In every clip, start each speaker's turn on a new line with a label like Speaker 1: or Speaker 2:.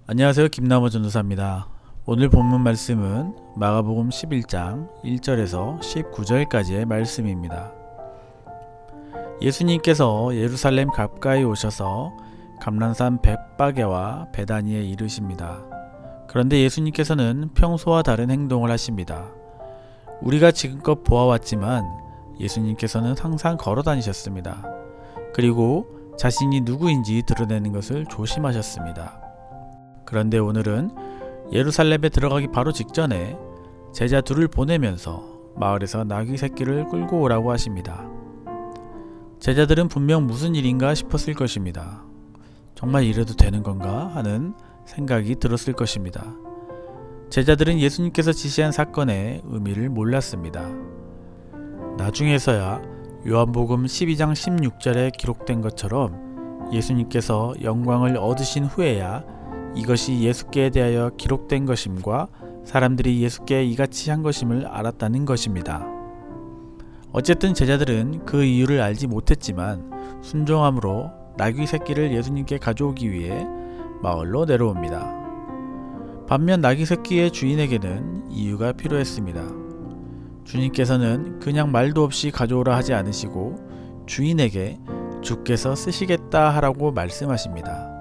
Speaker 1: 안녕하세요. 김남호 전도사입니다. 오늘 본문 말씀은 마가복음 11장 1절에서 19절까지의 말씀입니다. 예수님께서 예루살렘 가까이 오셔서 감람산 벳바게와 베다니에 이르십니다. 그런데 예수님께서는 평소와 다른 행동을 하십니다. 우리가 지금껏 보아왔지만 예수님께서는 항상 걸어 다니셨습니다. 그리고 자신이 누구인지 드러내는 것을 조심하셨습니다. 그런데 오늘은 예루살렘에 들어가기 바로 직전에 제자 둘을 보내면서 마을에서 나귀 새끼를 끌고 오라고 하십니다. 제자들은 분명 무슨 일인가 싶었을 것입니다. 정말 이래도 되는 건가 하는 생각이 들었을 것입니다. 제자들은 예수님께서 지시한 사건의 의미를 몰랐습니다. 나중에서야 요한복음 12장 16절에 기록된 것처럼 예수님께서 영광을 얻으신 후에야 이것이 예수께 대하여 기록된 것임과 사람들이 예수께 이같이 한 것임을 알았다는 것입니다. 어쨌든 제자들은 그 이유를 알지 못했지만 순종함으로 나귀 새끼를 예수님께 가져오기 위해 마을로 내려옵니다. 반면 나귀 새끼의 주인에게는 이유가 필요했습니다. 주님께서는 그냥 말도 없이 가져오라 하지 않으시고 주인에게 주께서 쓰시겠다 하라고 말씀하십니다.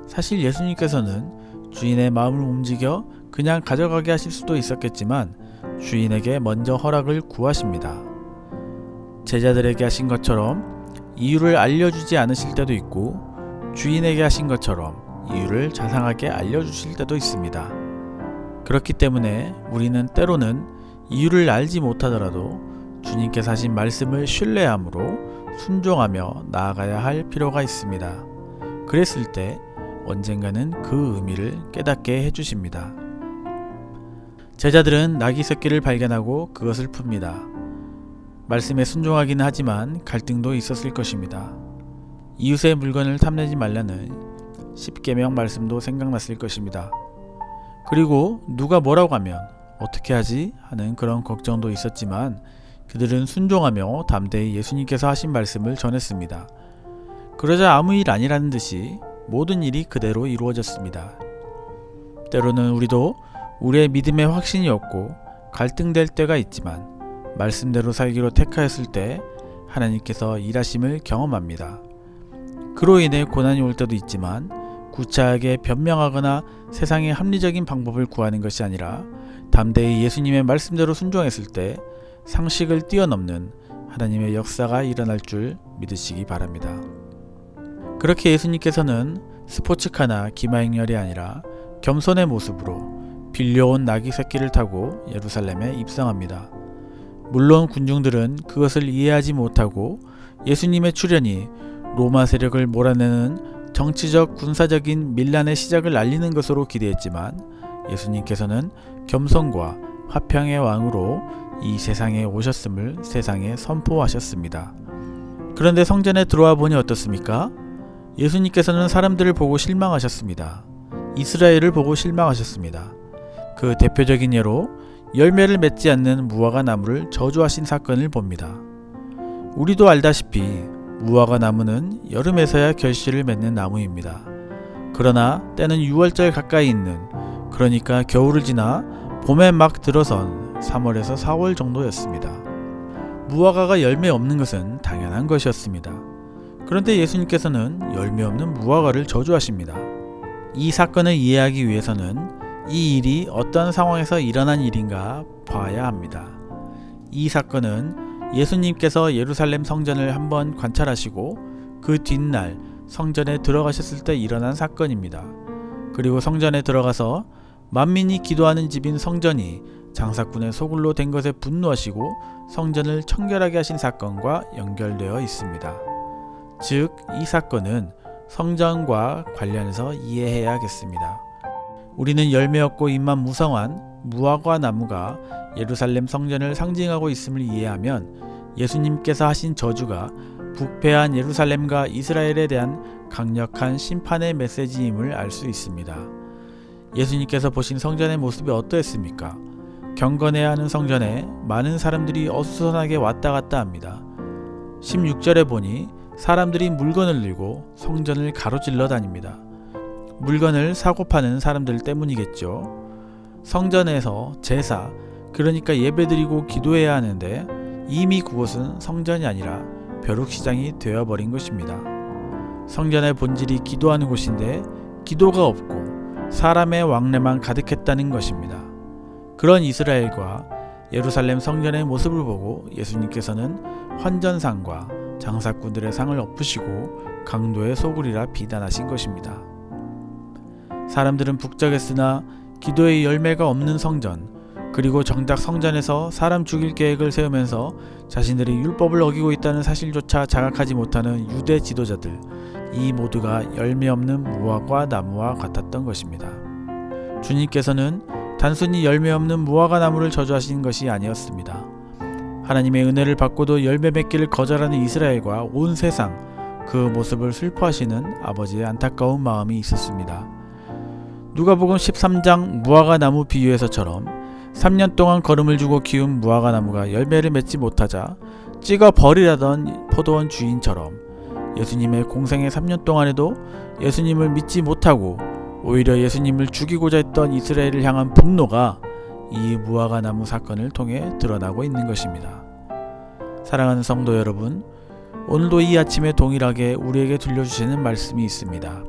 Speaker 1: 사실 예수님께서는 주인의 마음을 움직여 그냥 가져가게 하실 수도 있었겠지만 주인에게 먼저 허락을 구하십니다. 제자들에게 하신 것처럼 이유를 알려주지 않으실 때도 있고 주인에게 하신 것처럼 이유를 자상하게 알려주실 때도 있습니다. 그렇기 때문에 우리는 때로는 이유를 알지 못하더라도 주님께서 하신 말씀을 신뢰함으로 순종하며 나아가야 할 필요가 있습니다. 그랬을 때 언젠가는 그 의미를 깨닫게 해주십니다. 제자들은 나귀 새끼를 발견하고 그것을 풉니다. 말씀에 순종하기는 하지만 갈등도 있었을 것입니다. 이웃의 물건을 탐내지 말라는 10계명 말씀도 생각났을 것입니다. 그리고 누가 뭐라고 하면 어떻게 하지? 하는 그런 걱정도 있었지만 그들은 순종하며 담대히 예수님께서 하신 말씀을 전했습니다. 그러자 아무 일 아니라는 듯이 모든 일이 그대로 이루어졌습니다. 때로는 우리도 우리의 믿음에 확신이 없고 갈등될 때가 있지만 말씀대로 살기로 택하였을 때 하나님께서 일하심을 경험합니다. 그로 인해 고난이 올 때도 있지만 구차하게 변명하거나 세상의 합리적인 방법을 구하는 것이 아니라 담대히 예수님의 말씀대로 순종했을 때 상식을 뛰어넘는 하나님의 역사가 일어날 줄 믿으시기 바랍니다. 그렇게 예수님께서는 스포츠카나 기마행렬이 아니라 겸손의 모습으로 빌려온 나귀 새끼를 타고 예루살렘에 입성합니다. 물론 군중들은 그것을 이해하지 못하고 예수님의 출현이 로마 세력을 몰아내는 정치적 군사적인 밀란의 시작을 알리는 것으로 기대했지만 예수님께서는 겸손과 화평의 왕으로 이 세상에 오셨음을 세상에 선포하셨습니다. 그런데 성전에 들어와 보니 어떻습니까? 예수님께서는 사람들을 보고 실망하셨습니다. 이스라엘을 보고 실망하셨습니다. 그 대표적인 예로 열매를 맺지 않는 무화과 나무를 저주하신 사건을 봅니다. 우리도 알다시피 무화과 나무는 여름에서야 결실을 맺는 나무입니다. 그러나 때는 6월절 가까이 있는, 그러니까 겨울을 지나 봄에 막 들어선 3월에서 4월 정도였습니다. 무화과가 열매 없는 것은 당연한 것이었습니다. 그런데 예수님께서는 열매 없는 무화과를 저주하십니다. 이 사건을 이해하기 위해서는 이 일이 어떤 상황에서 일어난 일인가 봐야 합니다. 이 사건은 예수님께서 예루살렘 성전을 한번 관찰하시고 그 뒷날 성전에 들어가셨을 때 일어난 사건입니다. 그리고 성전에 들어가서 만민이 기도하는 집인 성전이 장사꾼의 소굴로 된 것에 분노하시고 성전을 청결하게 하신 사건과 연결되어 있습니다. 즉, 이 사건은 성전과 관련해서 이해해야겠습니다. 우리는 열매 없고 잎만 무성한 무화과 나무가 예루살렘 성전을 상징하고 있음을 이해하면 예수님께서 하신 저주가 부패한 예루살렘과 이스라엘에 대한 강력한 심판의 메시지임을 알 수 있습니다. 예수님께서 보신 성전의 모습이 어떠했습니까? 경건해야 하는 성전에 많은 사람들이 어수선하게 왔다 갔다 합니다. 16절에 보니 사람들이 물건을 들고 성전을 가로질러 다닙니다. 물건을 사고 파는 사람들 때문이겠죠. 성전에서 제사, 그러니까 예배드리고 기도해야 하는데 이미 그곳은 성전이 아니라 벼룩시장이 되어버린 것입니다. 성전의 본질이 기도하는 곳인데 기도가 없고 사람의 왕래만 가득했다는 것입니다. 그런 이스라엘과 예루살렘 성전의 모습을 보고 예수님께서는 환전상과 장사꾼들의 상을 엎으시고 강도의 소굴이라 비난하신 것입니다. 사람들은 북적했으나 기도의 열매가 없는 성전, 그리고 정작 성전에서 사람 죽일 계획을 세우면서 자신들이 율법을 어기고 있다는 사실조차 자각하지 못하는 유대 지도자들, 이 모두가 열매 없는 무화과 나무와 같았던 것입니다. 주님께서는 단순히 열매 없는 무화과 나무를 저주하신 것이 아니었습니다. 하나님의 은혜를 받고도 열매 맺기를 거절하는 이스라엘과 온 세상, 그 모습을 슬퍼하시는 아버지의 안타까운 마음이 있었습니다. 누가복음 13장 무화과 나무 비유에서처럼 3년 동안 거름을 주고 키운 무화과 나무가 열매를 맺지 못하자 찍어 버리라던 포도원 주인처럼 예수님의 공생의 3년 동안에도 예수님을 믿지 못하고 오히려 예수님을 죽이고자 했던 이스라엘을 향한 분노가 이 무화과 나무 사건을 통해 드러나고 있는 것입니다. 사랑하는 성도 여러분, 오늘도 이 아침에 동일하게 우리에게 들려주시는 말씀이 있습니다.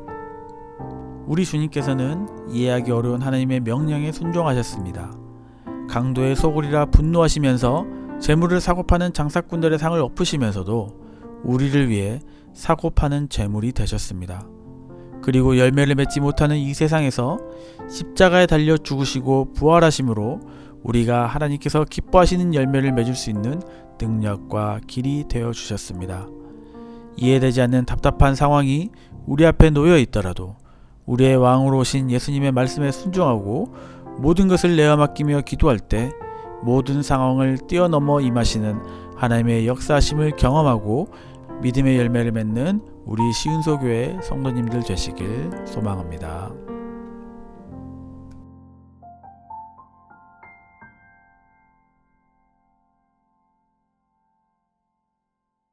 Speaker 1: 우리 주님께서는 이해하기 어려운 하나님의 명령에 순종하셨습니다. 강도의 소굴이라 분노하시면서 재물을 사고 파는 장사꾼들의 상을 엎으시면서도 우리를 위해 사고 파는 재물이 되셨습니다. 그리고 열매를 맺지 못하는 이 세상에서 십자가에 달려 죽으시고 부활하심으로 우리가 하나님께서 기뻐하시는 열매를 맺을 수 있는 능력과 길이 되어 주셨습니다. 이해되지 않는 답답한 상황이 우리 앞에 놓여 있더라도 우리의 왕으로 오신 예수님의 말씀에 순종하고 모든 것을 내어 맡기며 기도할 때 모든 상황을 뛰어넘어 임하시는 하나님의 역사하심을 경험하고 믿음의 열매를 맺는 우리 시은소교회 성도님들 되시길 소망합니다.